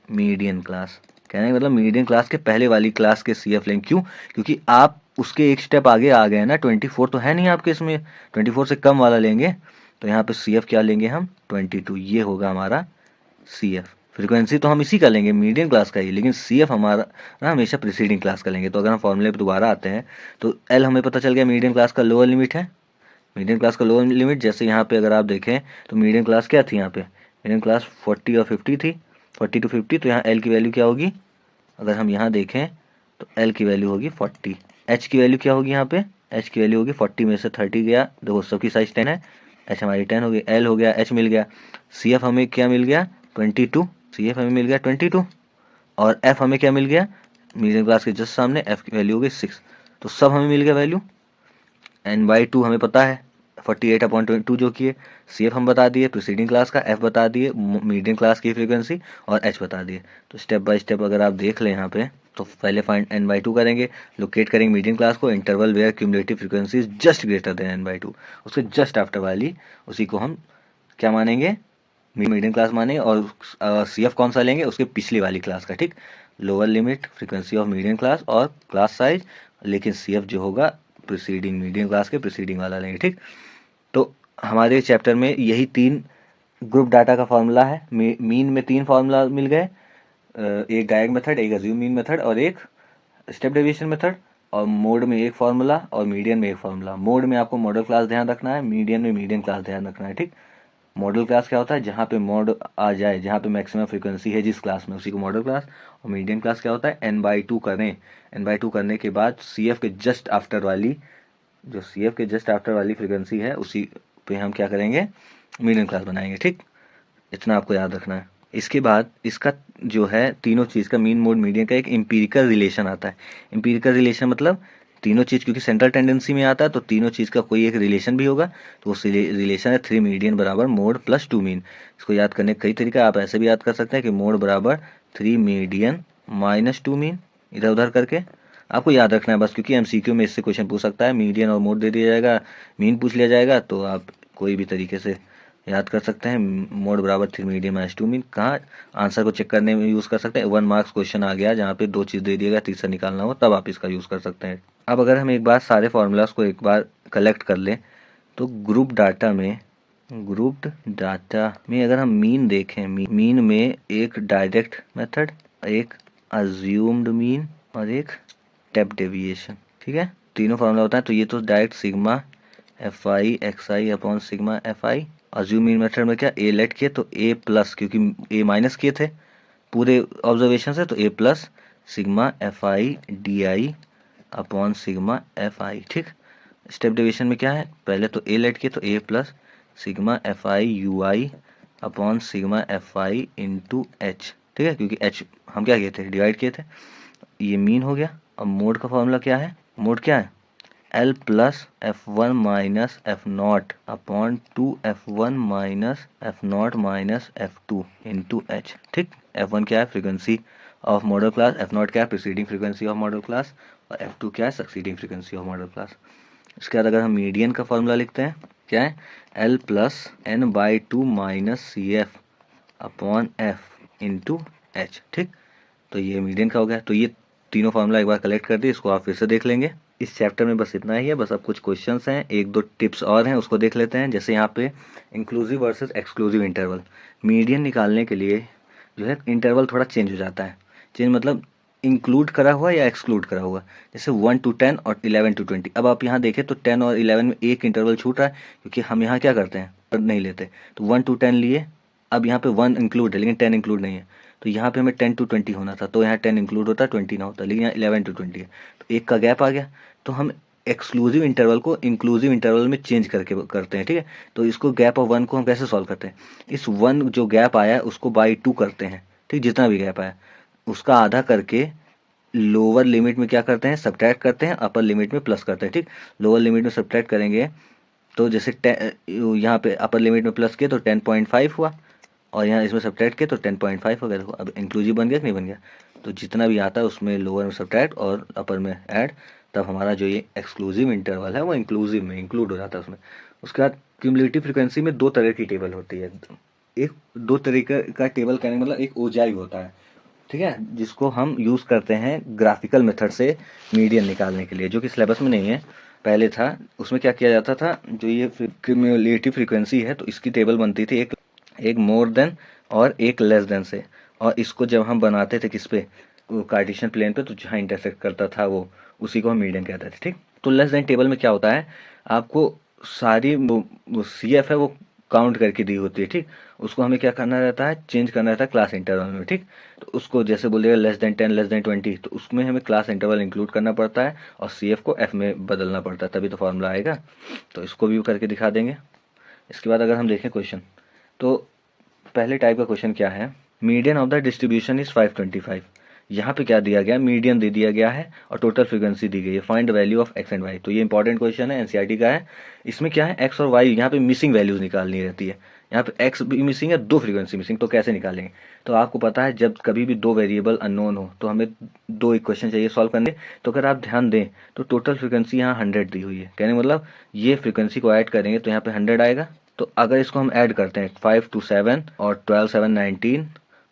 median class. कहने का मतलब मीडियन क्लास के पहले वाली क्लास के सी एफ लेंगे। क्यों? क्योंकि आप उसके एक स्टेप आगे आ गए ना, 24 तो है नहीं आपके इसमें, 24 से कम वाला लेंगे तो यहाँ पे CF क्या लेंगे हम 22, ये होगा हमारा CF। फ्रीक्वेंसी तो हम इसी का लेंगे मीडियम क्लास का ही, लेकिन CF हमारा ना हमेशा प्रीसीडिंग क्लास का लेंगे। तो अगर हम फॉर्मूले पे दोबारा आते हैं तो L हमें पता चल गया मीडियम क्लास का लोअर लिमिट है, मीडियम क्लास का लोअर लिमिट। जैसे यहाँ पे अगर आप देखें तो मीडियम क्लास क्या थी, यहाँ पे मीडियम क्लास 40 और 50 थी, 40 to 50, तो यहाँ L की वैल्यू क्या होगी, अगर हम यहाँ देखें तो L की वैल्यू होगी 40। H की वैल्यू क्या होगी, यहाँ पे H की वैल्यू होगी 40 में से 30 गया, देखो सबकी साइज 10 है, H हमारी 10 हो गई, L हो गया, H मिल गया, CF हमें क्या मिल गया 22, CF हमें मिल गया 22, और F हमें क्या मिल गया मीडियम क्लास के जस्ट सामने, F की वैल्यू हो गई 6। तो सब हमें मिल गया वैल्यू। N/2 हमें पता है 48/2 जो कि है, CF हम बता दिए प्रीसीडिंग क्लास का, F बता दिए मीडियम क्लास की फ्रीक्वेंसी, और H बता दिए। तो स्टेप बाय स्टेप अगर आप देख लें यहाँ पे, तो पहले फाइंड N/2 करेंगे, लोकेट करेंगे मीडियम क्लास को, interval where cumulative frequency is just greater than N/2, उसके जस्ट आफ्टर वाली उसी को हम क्या मानेंगे मीडियम क्लास मानेंगे, और CF कौन सा लेंगे उसके पिछली वाली क्लास का, ठीक, lower limit frequency of medium class और क्लास साइज, लेकिन CF जो होगा प्रीसीडिंग मीडियम क्लास के प्रीसीडिंग वाला लेंगे, ठीक। तो हमारे चैप्टर में यही 3 ग्रुप डाटा का फॉर्मूला है। मीन में 3 फार्मूला मिल गए, एक डायरेक्ट मेथड, एक अज्यूम मीन मेथड और एक स्टेप डेविएशन मेथड, और मोड में एक फार्मूला और मीडियन में एक फार्मूला। मोड में आपको मॉडल क्लास ध्यान रखना है, मीडियन में मीडियन क्लास ध्यान रखना है, ठीक। मॉडल क्लास क्या होता है, जहाँ पे मॉड आ जाए, जहाँ पे मैक्सिमम फ्रीक्वेंसी है जिस क्लास में, उसी को मॉडल क्लास। और मीडियन क्लास क्या होता है, N/2 करें, N/2 करने के बाद CF के जस्ट आफ्टर वाली, जो CF के जस्ट आफ्टर वाली फ्रीक्वेंसी है उसी पे हम क्या करेंगे मीडियम क्लास बनाएंगे, ठीक। इतना आपको याद रखना है। इसके बाद इसका जो है तीनों चीज़ का मीन मोड मीडियन का एक एम्पिरिकल रिलेशन आता है। एम्पिरिकल रिलेशन मतलब तीनों चीज़ क्योंकि सेंट्रल टेंडेंसी में आता है तो तीनों चीज़ का कोई एक रिलेशन भी होगा, तो उस रिलेशन है 3 मीडियन बराबर मोड प्लस 2 मीन। इसको याद करने का कई तरीका, आप ऐसे भी याद कर सकते हैं कि मोड बराबर 3 मीडियन माइनस 2 मीन, इधर उधर करके आपको याद रखना है बस, क्योंकि MCQ में इससे क्वेश्चन पूछ सकता है, मीडियन और मोड दे दिया जाएगा, मीन पूछ लिया जाएगा, तो आप कोई भी तरीके से याद कर सकते हैं। मोड बराबर 3 मीडियन माइनस 2 मीन, कहाँ आंसर को चेक करने में यूज़ कर सकते हैं, 1 मार्क्स क्वेश्चन आ गया जहाँ पे 2 चीज़ दे दिएगा, तीसरा निकालना हो तब आप इसका यूज़ कर सकते हैं। अब अगर हम एक बार सारे फार्मूलाज को एक बार कलेक्ट कर लें तो ग्रुप डाटा में अगर हम मीन देखें, मीन में एक डायरेक्ट मेथड, एक अज्यूम्ड मीन और एक स्टेप डेविएशन, ठीक है, तीनों फार्मूला होता है। तो ये तो direct sigma FI XI upon sigma FI। Assume mean method में क्या A लेट किए तो A प्लस, क्योंकि A माइनस किए थे पूरे ऑब्जर्वेशन से, तो A plus sigma FI DI upon sigma FI, ठीक। स्टेप डेविएशन में क्या है, पहले तो A लेट किए तो A plus sigma FI UI upon sigma FI into H, ठीक है, क्योंकि H हम क्या किए थे डिवाइड किए थे। ये मीन हो गया। अब मोड का फॉर्मूला क्या है, मोड क्या है L plus F1 minus F0 upon 2F1 minus F0 minus F2 into H, ठीक। F1 क्या है frequency of model class, F0 क्या है preceding frequency of model class, और F2 क्या है succeeding frequency of model class. इसके बाद अगर हम मीडियन का फॉर्मूला लिखते हैं, क्या है L plus N/2 minus CF upon F into H, ठीक। तो ये मीडियन का हो गया। तो ये तीनों फार्मूला एक बार कलेक्ट कर दिए, इसको आप फिर से देख लेंगे। इस चैप्टर में बस इतना ही है, बस अब कुछ क्वेश्चंस हैं, 1-2 टिप्स और हैं, उसको देख लेते हैं। जैसे यहाँ पे inclusive versus exclusive interval, median निकालने के लिए जो है इंटरवल थोड़ा चेंज हो जाता है। चेंज मतलब इंक्लूड करा हुआ या एक्सक्लूड करा हुआ, जैसे 1 to 10 और 11 to 20। अब आप यहाँ देखें तो 10 और 11 में एक इंटरवल छूट रहा है, क्योंकि हम यहाँ क्या करते हैं नहीं लेते, तो 1 to 10 लिए। अब यहाँ पे 1 इंक्लूड है लेकिन 10 इंक्लूड नहीं है, तो यहाँ पे हमें 10 to 20 होना था, तो यहाँ 10 इंक्लूड होता 20 ना होता, लेकिन यहाँ 11 to 20 है, तो एक का गैप आ गया। तो हम एक्सक्लूसिव इंटरवल को इंक्लूसिव इंटरवल में चेंज करके करते हैं, ठीक है। तो इसको गैप ऑफ 1 को हम कैसे सॉल्व करते हैं, इस 1 जो गैप आया है उसको बाई 2 करते हैं, ठीक, जितना भी गैप आया उसका आधा करके लोअर लिमिट में क्या करते हैं सब्ट्रैक्ट करते हैं, अपर लिमिट में प्लस करते हैं, ठीक। लोअर लिमिट में सब्ट्रैक्ट करेंगे तो जैसे यहाँ पे अपर लिमिट में प्लस किया तो 10.5 हुआ, और यहाँ इसमें सब्ट्रैक्ट किया तो 10.5 हो गया। देखो अब इंक्लूसिव बन गया कि नहीं बन गया, तो जितना भी आता है उसमें लोअर में सब्ट्रैक्ट और अपर में ऐड, तब हमारा जो ये एक्सक्लूसिव इंटरवल है वो इंक्लूसिव में इंक्लूड हो जाता है उसमें। उसके बाद क्यूमुलेटिव फ्रीक्वेंसी में 2 तरह की टेबल होती है, एक 2 तरीके का टेबल करने मतलब एक ओजाई होता है, ठीक है, जिसको हम यूज़ करते हैं ग्राफिकल मेथड से मीडियन निकालने के लिए, जो कि सिलेबस में नहीं है, पहले था। उसमें क्या किया जाता था, जो ये क्यूमुलेटिव फ्रीक्वेंसी है तो इसकी टेबल बनती थी एक मोर देन और एक लेस देन से, और इसको जब हम बनाते थे किस पे, कार्टेशियन प्लेन पे, तो जहाँ इंटरसेक्ट करता था वो, उसी को हम मीडियन कहते थे। ठीक, तो लेस देन टेबल में क्या होता है, आपको सारी वो सी एफ है वो काउंट करके दी होती है। ठीक, उसको हमें क्या करना रहता है, चेंज करना रहता है क्लास इंटरवल में। ठीक, तो उसको जैसे बोलेगा लेस देन 10 लेस देन 20, तो उसमें हमें क्लास इंटरवल इंक्लूड करना पड़ता है और सी एफ को एफ में बदलना पड़ता है, तभी तो फॉर्मूला आएगा। तो इसको भी करके दिखा देंगे। इसके बाद अगर हम देखें क्वेश्चन, तो पहले टाइप का क्वेश्चन क्या है, median of the distribution is 525। यहाँ पे क्या दिया गया, मीडियन दे दिया गया है और टोटल फ्रीक्वेंसी दी गई है, find the value of X and Y. तो ये इंपॉर्टेंट क्वेश्चन है, एनसीईआरटी का है। इसमें क्या है, एक्स और वाई यहाँ पे मिसिंग वैल्यूज निकालनी रहती है। यहाँ पे एक्स भी मिसिंग है, दो फ्रीक्वेंसी मिसिंग, तो कैसे निकालेंगे। तो आपको पता है जब कभी भी दो वेरिएबल अननोन हो तो हमें दो इक्वेशन चाहिए सॉल्व करने। तो अगर आप ध्यान दें तो टोटल फ्रीक्वेंसी यहाँ 100 दी हुई है, कहने मतलब ये फ्रीक्वेंसी को ऐड करेंगे तो यहाँ पे 100 आएगा। तो अगर इसको हम ऐड करते हैं 5 to 7 और 12 7 19,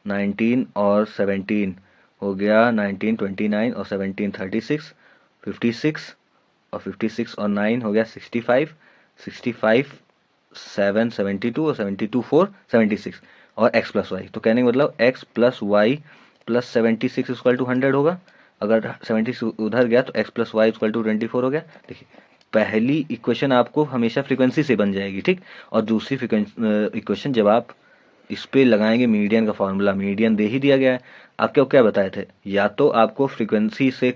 19 और 17 हो गया 19, 29 और 17 36, 56 और 56 और 9 हो गया 65, 65 7 72 और 72 4 76 और x प्लस वाई। तो कहने का मतलब x plus Y plus 76 equal to 100 होगा। अगर 76 उधर गया तो x plus Y equal to 24 हो गया। देखिए, पहली इक्वेशन आपको हमेशा फ्रीक्वेंसी से बन जाएगी। ठीक, और दूसरी इक्वेशन जब आप इस पे लगाएंगे मीडियन का फॉर्मूला, मीडियन दे ही दिया गया है। आपको क्या बताए थे, या तो आपको फ्रीक्वेंसी से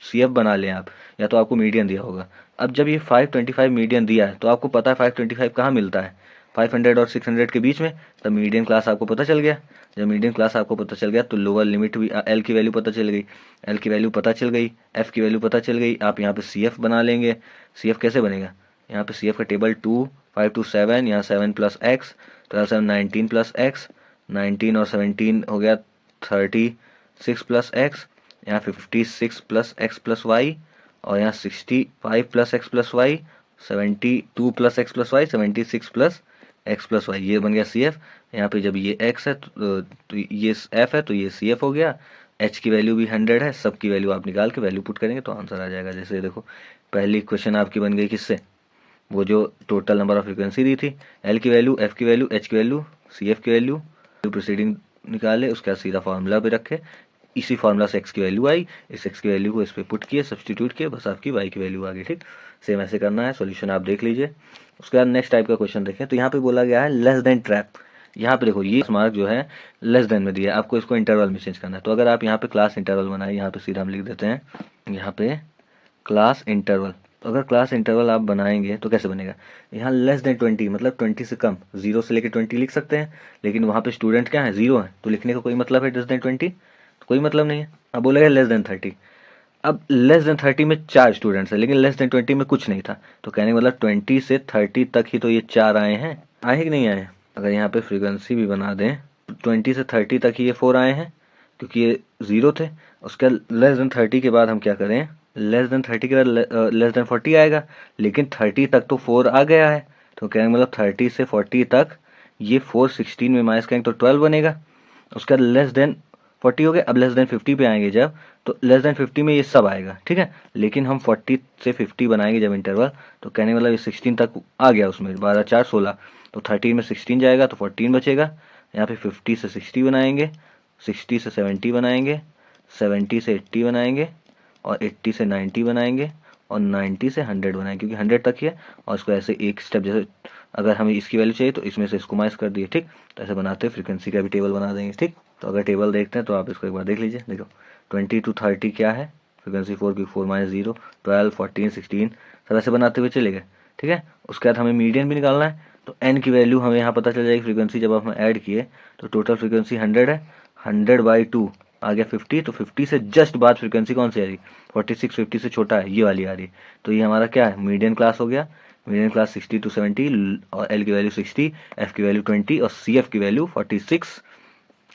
सी एफ बना लें आप, या तो आपको मीडियन दिया होगा। अब जब ये 525 मीडियन दिया है तो आपको पता है 525 कहाँ मिलता है, 500 और 600 के बीच में। तब मीडियन क्लास आपको पता चल गया। जब मीडियन क्लास आपको पता चल गया तो लोअर लिमिट भी, एल की वैल्यू पता चल गई, एल की वैल्यू पता चल गई, एफ की वैल्यू पता चल गई। आप यहाँ पे सी एफ बना लेंगे। सी एफ कैसे बनेगा, यहाँ पे सी एफ का टेबल 2 5 to 7, यहाँ 7 प्लस एक्स, 12 7 19 प्लस एक्स, 19 और 17 हो गया 36 प्लस एक्स, यहाँ 56 प्लस एक्स प्लस वाई, और यहाँ 65 plus X plus Y, 72 plus X plus Y, 76 plus X plus Y. ये बन गया सी एफ। यहाँ पे जब ये एक्स है तो ये एफ है, तो ये सी एफ हो गया। एच की वैल्यू भी 100 है, सब की वैल्यू आप निकाल के वैल्यू पुट करेंगे तो आंसर आ जाएगा। जैसे देखो, पहली क्वेश्चन आपकी बन गई किससे, वो जो टोटल नंबर ऑफ फ्रीक्वेंसी दी थी, एल की वैल्यू, एफ की वैल्यू, एच की वैल्यू, सी एफ की वैल्यू, प्रोसीडिंग निकाले, उसके बाद सीधा फार्मूला पे रखे। इसी फार्मूला से एक्स की वैल्यू आई, इस एक्स की वैल्यू को इस पर पुट किए, सब्सटीट्यूट किए, बस आपकी वाई की वैल्यू आ गई। ठीक, सेम ऐसे करना है। सॉल्यूशन आप देख लीजिए। उसके बाद नेक्स्ट टाइप का क्वेश्चन देखें, तो यहाँ पे बोला गया है लेस देन ट्रैप। यहाँ पे देखो, ये मार्क जो है लेस देन में दिया है, आपको इसको इंटरवल में चेंज करना है। तो अगर आप यहाँ पे क्लास इंटरवल बनाए, यहाँ पे सीधा हम लिख देते हैं, यहाँ पे क्लास इंटरवल। तो अगर क्लास इंटरवल आप बनाएंगे तो कैसे बनेगा, यहाँ लेस देन 20 मतलब 20 से कम, 0 से लेकर 20 लिख सकते हैं, लेकिन वहाँ पे स्टूडेंट क्या है, 0 है, तो लिखने का कोई मतलब है लेस देन 20, तो कोई मतलब नहीं है। अब बोलेगा लेस देन 30। अब लेस देन 30 में 4 स्टूडेंट्स है, लेकिन लेस देन 20 में कुछ नहीं था, तो कहने का मतलब 20 से 30 तक ही तो ये 4 आए हैं, आए कि नहीं आए। अगर यहाँ पे फ्रीक्वेंसी भी बना दें, 20 से 30 तक ही ये 4 आए हैं, क्योंकि ये 0 थे। उसके लेस देन 30 के बाद हम क्या करें, लेस देन 30 के बाद लेस देन 40 आएगा, लेकिन 30 तक तो 4 आ गया है, तो कहने का मतलब 30 से 40 तक ये 4 16 में माइनस करेंगे तो 12 बनेगा। उसके बाद लेस देन 40 हो गया। अब लेस देन 50 पे आएंगे जब, तो लेस देन 50 में ये सब आएगा, ठीक है, लेकिन हम 40 से 50 बनाएंगे जब इंटरवल, तो कहने का मतलब ये 16 तक आ गया, उसमें 12 4 16, तो 13 में 16 जाएगा तो 14 बचेगा। यहाँ पे 50 से 60 बनाएंगे, 60 से 70 बनाएंगे, 70 से 80 बनाएंगे, और 80 से 90 बनाएंगे, और 90 से 100 बनाएंगे, क्योंकि 100 तक ही है। और इसको ऐसे एक स्टेप, जैसे अगर हमें इसकी वैल्यू चाहिए तो इसमें से इसको माइनस कर दिए, ठीक, तो ऐसे बनाते हैं। फ्रीक्वेंसी का भी टेबल बना देंगे, ठीक। तो अगर टेबल देखते हैं तो आप इसको एक बार देख लीजिए। देखो 20 to 30 क्या है, फ्रीक्वेंसी 4 की 4 माइनस 0, 12 14 16 सब ऐसे बनाते हुए चले गए, ठीक है। उसके बाद हमें मीडियन भी निकालना है, तो एन की वैल्यू हमें यहाँ पता चल जाएगी। फ्रीक्वेंसी जब हम ऐड किए तो टोटल फ्रीक्वेंसी 100 है, 100/2 आ गया 50, तो 50 से जस्ट बाद फ्रीक्वेंसी कौन सी आ रही, 46, 50 से छोटा है, ये वाली आ रही। तो ये हमारा क्या है, मीडियन क्लास हो गया। मीडियन क्लास 60 to 70, और एल की वैल्यू 60, एफ की वैल्यू 20 और सी एफ की वैल्यू 46।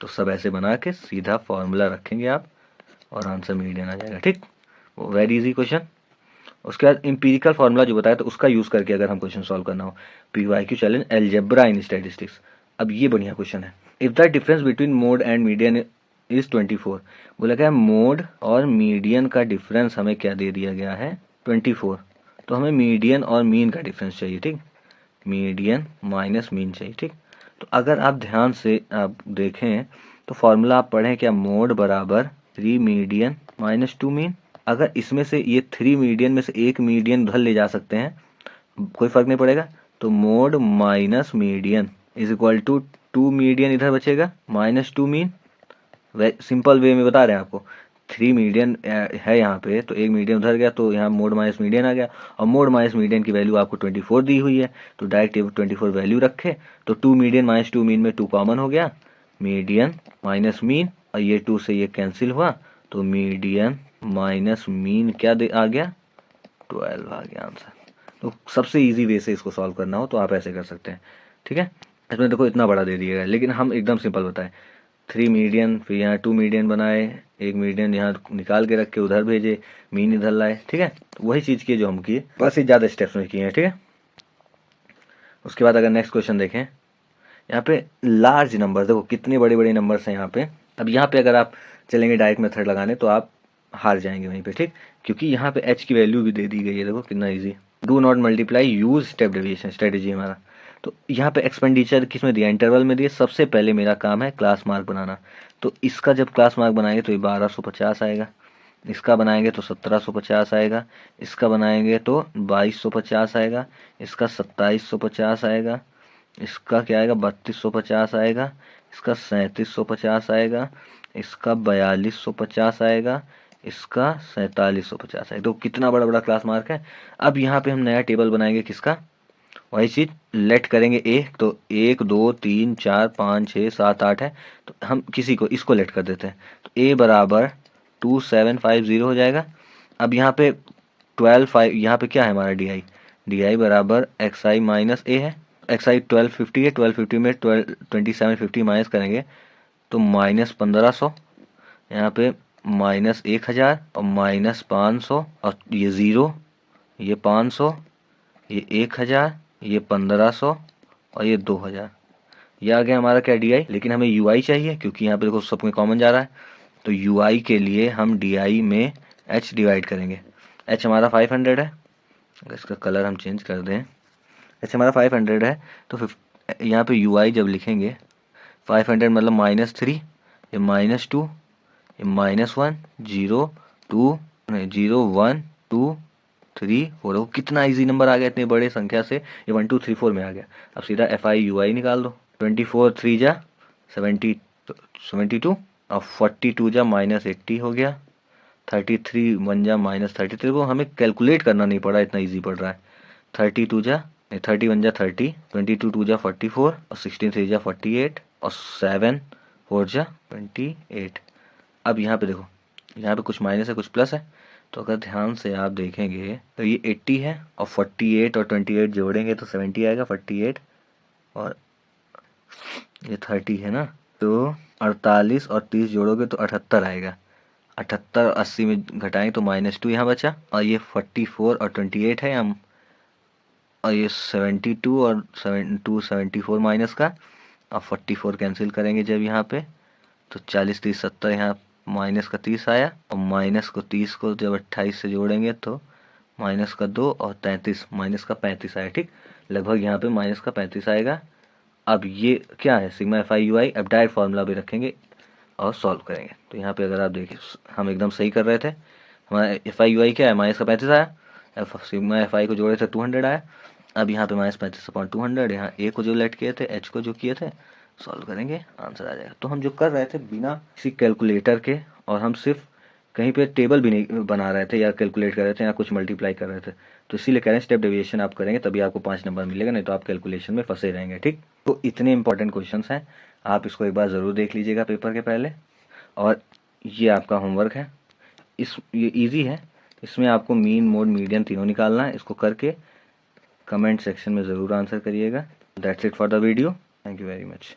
तो सब ऐसे बना के सीधा फॉर्मूला रखेंगे आप और आंसर मीडियन आ जाएगा, ठीक। Very easy question. उसके बाद इंपीरिकल फार्मूला जो बताया तो उसका यूज़ करके अगर हम क्वेश्चन सॉल्व करना हो, PYQ चैलेंज अलजेब्रा इन स्टैटिस्टिक्स। अब ये बढ़िया क्वेश्चन है। If the difference between mode and median is 24। बोला क्या मोड और मीडियन का डिफरेंस हमें क्या दे दिया गया है 24। तो हमें मीडियन और मीन का डिफरेंस चाहिए, ठीक, मीडियन माइनस मीन चाहिए, ठीक। तो अगर आप ध्यान से आप देखें तो फॉर्मूला आप पढ़ें क्या, मोड बराबर 3 मीडियन माइनस 2 मीन। अगर इसमें से ये 3 मीडियन में से एक मीडियन उधर ले जा सकते हैं, कोई फर्क नहीं पड़ेगा, तो mode minus median is equal to 2 median इधर बचेगा माइनस 2 मीन। सिंपल वे में बता रहे हैं आपको, 3 मीडियन है यहाँ पे, तो एक मीडियन उधर गया तो यहाँ मोड माइनस मीडियन आ गया, और मोड माइनस मीडियन की वैल्यू आपको 24 दी हुई है, तो डायरेक्ट 24 वैल्यू रखे, तो 2 मीडियन माइनस 2 मीन में 2 कॉमन हो गया, मीडियन माइनस मीन, और ये 2 से ये कैंसिल हुआ, तो मीडियन माइनस मीन क्या आ गया 12 आ गया आंसर। तो सबसे इजी वे से इसको सॉल्व करना हो तो आप ऐसे कर सकते हैं, ठीक है। इसमें देखो इतना बड़ा दे दिया गया, लेकिन हम एकदम सिंपल बताएं, 3 मीडियन, फिर यहाँ 2 मीडियन बनाए, एक मीडियन यहाँ निकाल के रख के उधर भेजे, मीन इधर लाए, ठीक है। तो वही चीज़ की जो हम किए, बस ही ज़्यादा स्टेप्स में किए हैं, ठीक है। उसके बाद अगर नेक्स्ट क्वेश्चन देखें, यहाँ पे लार्ज नंबर, देखो कितने बड़े बड़े नंबर्स हैं यहाँ पे। अब यहाँ पे अगर आप चलेंगे डायरेक्ट मेथड लगाने तो आप हार जाएंगे वहीं पे, ठीक, क्योंकि यहाँ पे h की वैल्यू भी दे दी गई है, देखो कितना easy. Do not multiply, use step deviation strategy हमारा। तो यहाँ पे एक्सपेंडिचर किस में दिया, इंटरवल में दिया। सबसे पहले मेरा काम है क्लास मार्क बनाना, तो इसका जब क्लास मार्क बनाएंगे तो ये 1250 आएगा, इसका बनाएंगे तो 1750 आएगा, इसका बनाएंगे तो 2250 आएगा, इसका 2750 आएगा, इसका क्या आएगा 3250 आएगा, इसका 3750 आएगा, इसका 4250 आएगा, इसका 4750 आएगा। तो कितना बड़ा बड़ा क्लास मार्क है। अब यहाँ पे हम नया टेबल बनाएंगे, किसका, वही चीज़ लेट करेंगे ए, तो 1 2 3 4 5 6 7 8 है, तो हम किसी को इसको लेट कर देते हैं, तो ए बराबर 2750 हो जाएगा। अब यहाँ पे 12 यहाँ पे क्या है हमारा डी आई बराबर एक्स आई माइनस ए है, एक्स आई 1250 है, 1250 में 2750 माइनस करेंगे तो माइनस 1500, यहाँ पे माइनस 1000 और माइनस 500, और ये 0, ये 500, ये 1000, ये 1500 और ये 2000। ये आ गया हमारा क्या डी आई। लेकिन हमें यू आई चाहिए, क्योंकि यहाँ पे देखो सब में कॉमन जा रहा है, तो यू आई के लिए हम डी आई में एच डिवाइड करेंगे। एच हमारा 500 है, अगर इसका कलर हम चेंज कर दें, एच हमारा 500 है, तो यहाँ पे यू आई जब लिखेंगे 500 मतलब -3, ये -2, ये -1, 0 2 नहीं 0 1 2 3 4। कितना इजी नंबर आ गया, इतने बड़े संख्या से ये 1 2 3 4 में आ गया। अब सीधा एफ आई यू आई निकाल दो, 24 3 जा 72 और 42 जा -80 हो गया, 33 1 जा -33 को हमें कैलकुलेट करना नहीं पड़ा, इतना इजी पड़ रहा है। 32 जा 31 जा 30, 22 2 जा 44 और 16 3 जा 48 और 7 4 जा 28। अब यहाँ पे देखो, यहाँ पे कुछ माइनस है कुछ प्लस है, तो अगर ध्यान से आप देखेंगे तो ये 80 है और 48 और 28 जोड़ेंगे तो 70 आएगा, 48 और ये 30 है ना, तो 48 और 30 जोड़ोगे तो 78 आएगा, 78 और 80 में घटाएंगे तो -2 यहाँ बचा, और ये 44 और 28 है हम, और ये 72 और 74 माइनस का, और 44 कैंसिल करेंगे जब यहाँ पे, तो 40 30 70 यहाँ माइनस का 30 आया, और माइनस को 30 को जब 28 से जोड़ेंगे तो माइनस का 2 और 33 माइनस का 35 आया, ठीक, लगभग यहाँ पे माइनस का 35 आएगा। अब ये क्या है सिग्मा एफ आई यू आई, अब डायरेक्ट फार्मूला भी रखेंगे और सॉल्व करेंगे। तो यहाँ पे अगर आप देखिए हम एकदम सही कर रहे थे, हमारा एफ आई यू आई क्या है माइनस का 35 आया, सिग्मा एफ आई को जोड़े थे 200 आया। अब यहाँ पे -35/200, यहाँ ए को जो लेट किए थे एच को जो किए थे, सॉल्व करेंगे आंसर आ जाएगा। तो हम जो कर रहे थे बिना किसी कैलकुलेटर के, और हम सिर्फ कहीं पे टेबल भी नहीं बना रहे थे या कैलकुलेट कर रहे थे या कुछ मल्टीप्लाई कर रहे थे, तो इसीलिए कह रहे हैं स्टेप डेविएशन आप करेंगे तभी आपको 5 नंबर मिलेगा, नहीं तो आप कैलकुलेशन में फंसे रहेंगे, ठीक। तो इतने इंपॉर्टेंट क्वेश्चंस हैं, आप इसको एक बार ज़रूर देख लीजिएगा पेपर के पहले, और ये आपका होमवर्क है, ये ईजी है, इसमें आपको मीन मोड मीडियन तीनों निकालना है। इसको करके कमेंट सेक्शन में ज़रूर आंसर करिएगा। That's it for the video, thank you very much.